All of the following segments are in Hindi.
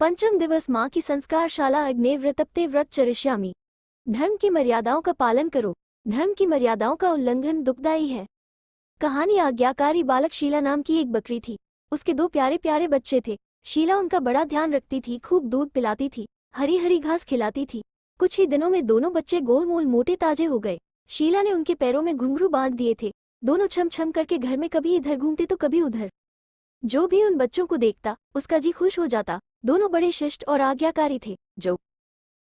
पंचम दिवस माँ की संस्कारशाला अग्ने व्रतप्ते व्रत चरिष्यामि। धर्म की मर्यादाओं का पालन करो। धर्म की मर्यादाओं का उल्लंघन दुखदायी है। कहानी आज्ञाकारी बालक शीला नाम की एक बकरी थी। उसके दो प्यारे प्यारे बच्चे थे। शीला उनका बड़ा ध्यान रखती थी, खूब दूध पिलाती थी, हरी हरी घास खिलाती थी। कुछ ही दिनों में दोनों बच्चे गोल मोल मोटे ताजे हो गए। शीला ने उनके पैरों में घुंघरू बांध दिए थे। दोनों छम छम करके घर में कभी इधर घूमते तो कभी उधर। जो भी उन बच्चों को देखता उसका जी खुश हो जाता। दोनों बड़े शिष्ट और आज्ञाकारी थे। जो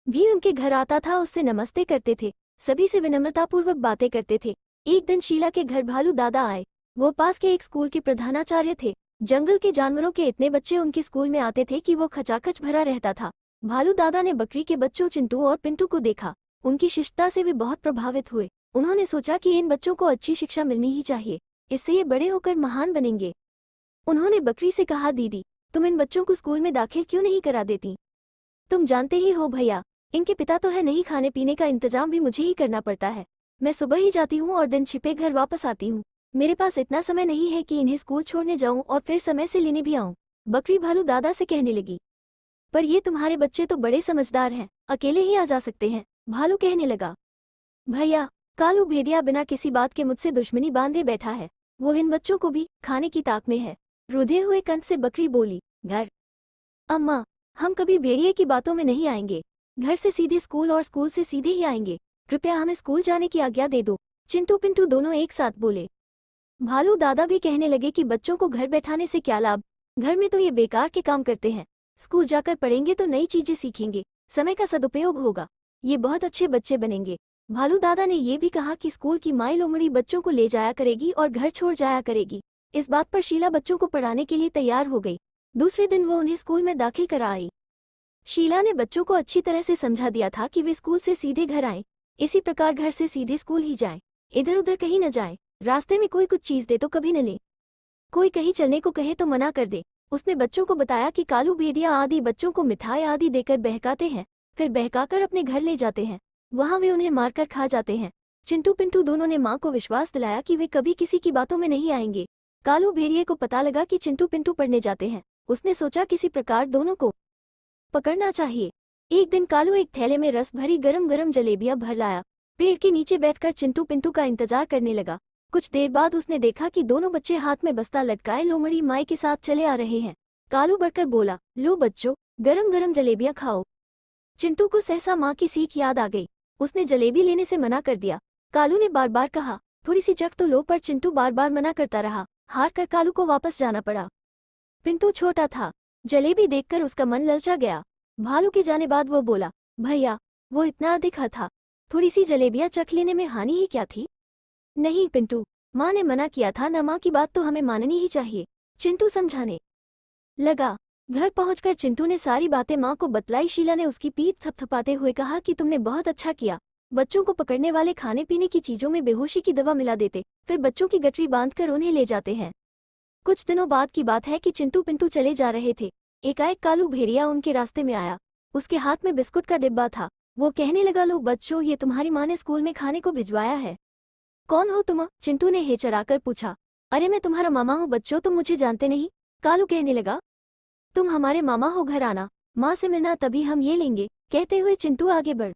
भी उनके घर आता था उससे नमस्ते करते थे, सभी से विनम्रतापूर्वक बातें करते थे। एक दिन शीला के घर भालू दादा आए। वो पास के एक स्कूल के प्रधानाचार्य थे। जंगल के जानवरों के इतने बच्चे उनके स्कूल में आते थे कि वो खचाखच भरा रहता था। भालू दादा ने बकरी के बच्चों चिंटू और पिंटू को देखा। उनकी शिष्टता से वे बहुत प्रभावित हुए। उन्होंने सोचा कि इन बच्चों को अच्छी शिक्षा मिलनी ही चाहिए, इससे ये बड़े होकर महान बनेंगे। उन्होंने बकरी से कहा, दीदी तुम इन बच्चों को स्कूल में दाखिल क्यों नहीं करा देती? तुम जानते ही हो भैया, इनके पिता तो है नहीं, खाने पीने का इंतजाम भी मुझे ही करना पड़ता है। मैं सुबह ही जाती हूँ और दिन छिपे घर वापस आती हूँ। मेरे पास इतना समय नहीं है कि इन्हें स्कूल छोड़ने जाऊँ और फिर समय से लेने भी आऊँ। बकरी भालू दादा से कहने लगी। पर ये तुम्हारे बच्चे तो बड़े समझदार हैं, अकेले ही आ जा सकते हैं। भालू कहने लगा, भैया कालू भेड़िया बिना किसी बात के मुझसे दुश्मनी बांधे बैठा है। वो इन बच्चों को भी खाने की ताक में है। रुधे हुए कंठ से बकरी बोली, घर अम्मा, हम कभी भेड़िए की बातों में नहीं आएंगे। घर से सीधे स्कूल और स्कूल से सीधे ही आएंगे। कृपया हमें स्कूल जाने की आज्ञा दे दो। चिंटू पिंटू दोनों एक साथ बोले। भालू दादा भी कहने लगे कि बच्चों को घर बैठाने से क्या लाभ, घर में तो ये बेकार के काम करते हैं। स्कूल जाकर पढ़ेंगे तो नई चीजें सीखेंगे, समय का सदुपयोग होगा, ये बहुत अच्छे बच्चे बनेंगे। भालू दादा ने ये भी कहा कि स्कूल की माई लोमड़ी बच्चों को ले जाया करेगी और घर छोड़ जाया करेगी। इस बात पर शीला बच्चों को पढ़ाने के लिए तैयार हो गई। दूसरे दिन वो उन्हें स्कूल में दाखिल करा आई। शीला ने बच्चों को अच्छी तरह से समझा दिया था कि वे स्कूल से सीधे घर आएं। इसी प्रकार घर से सीधे स्कूल ही जाएं, इधर उधर कहीं न जाएं। रास्ते में कोई कुछ चीज दे तो कभी न ले, कोई कहीं चलने को कहे तो मना कर दे। उसने बच्चों को बताया कि कालू भेड़िया आदि बच्चों को मिठाई आदि देकर बहकाते हैं, फिर बहकाकर अपने घर ले जाते हैं। वहां वे उन्हें मारकर खा जाते हैं। चिंटू पिंटू दोनों ने माँ को विश्वास दिलाया कि वे कभी किसी की बातों में नहीं आएंगे। कालू भेड़िए को पता लगा कि चिंटू पिंटू पढ़ने जाते हैं। उसने सोचा किसी प्रकार दोनों को पकड़ना चाहिए। एक दिन कालू एक थैले में रस भरी गरम गरम जलेबियां भर लाया। पेड़ के नीचे बैठकर चिंटू पिंटू का इंतजार करने लगा। कुछ देर बाद उसने देखा कि दोनों बच्चे हाथ में बस्ता लटकाए लोमड़ी माई के साथ चले आ रहे हैं। कालू बढ़कर बोला, लो बच्चों, गरम गरम जलेबियां खाओ। चिंटू को सहसा माँ की सीख याद आ गई। उसने जलेबी लेने से मना कर दिया। कालू ने बार बार कहा, थोड़ी सी चख तो लो, पर चिंटू बार बार मना करता रहा। हार कर कालू को वापस जाना पड़ा। पिंटू छोटा था, जलेबी देखकर उसका मन ललचा गया। भालू के जाने बाद वो बोला, भैया वो इतना अधिक था, थोड़ी सी जलेबियां चख लेने में हानि ही क्या थी? नहीं पिंटू, माँ ने मना किया था ना, माँ की बात तो हमें माननी ही चाहिए। चिंटू समझाने लगा। घर पहुंचकर चिंटू ने सारी बातें माँ को बतलाई। शीला ने उसकी पीठ थपथपाते हुए कहा कि तुमने बहुत अच्छा किया। बच्चों को पकड़ने वाले खाने पीने की चीजों में बेहोशी की दवा मिला देते, फिर बच्चों की गठरी बांधकर उन्हें ले जाते हैं। कुछ दिनों बाद की बात है कि चिंटू पिंटू चले जा रहे थे। एकाएक कालू भेड़िया उनके रास्ते में आया। उसके हाथ में बिस्कुट का डिब्बा था। वो कहने लगा, लो बच्चों, ये तुम्हारी माँ ने स्कूल में खाने को भिजवाया है। कौन हो तुम? चिंटू ने हेचड़ाकर पूछा। अरे मैं तुम्हारा मामा हूँ बच्चों, तुम मुझे जानते नहीं? कालू कहने लगा, तुम हमारे मामा हो, घर आना, माँ से मिलना, तभी हम ये लेंगे। कहते हुए चिंटू आगे बढ़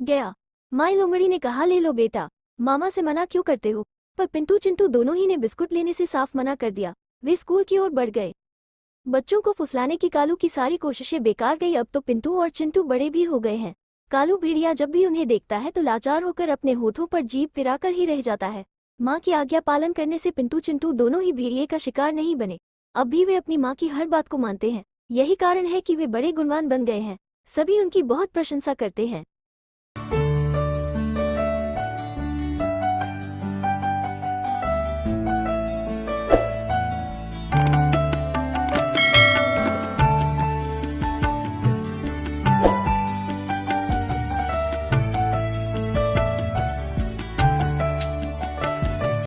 गया। माई लोमड़ी ने कहा, ले लो बेटा, मामा से मना क्यों करते हो? पर पिंटू चिंटू दोनों ही ने बिस्कुट लेने से साफ मना कर दिया। वे स्कूल की ओर बढ़ गए। बच्चों को फुसलाने की कालू की सारी कोशिशें बेकार गई। अब तो पिंटू और चिंटू बड़े भी हो गए हैं। कालू भेड़िया जब भी उन्हें देखता है तो लाचार होकर अपने होठों पर जीभ फिराकर ही रह जाता है। माँ की आज्ञा पालन करने से पिंटू चिंटू दोनों ही भेड़िए का शिकार नहीं बने। अब भी वे अपनी माँ की हर बात को मानते हैं। यही कारण है कि वे बड़े गुणवान बन गए हैं। सभी उनकी बहुत प्रशंसा करते हैं।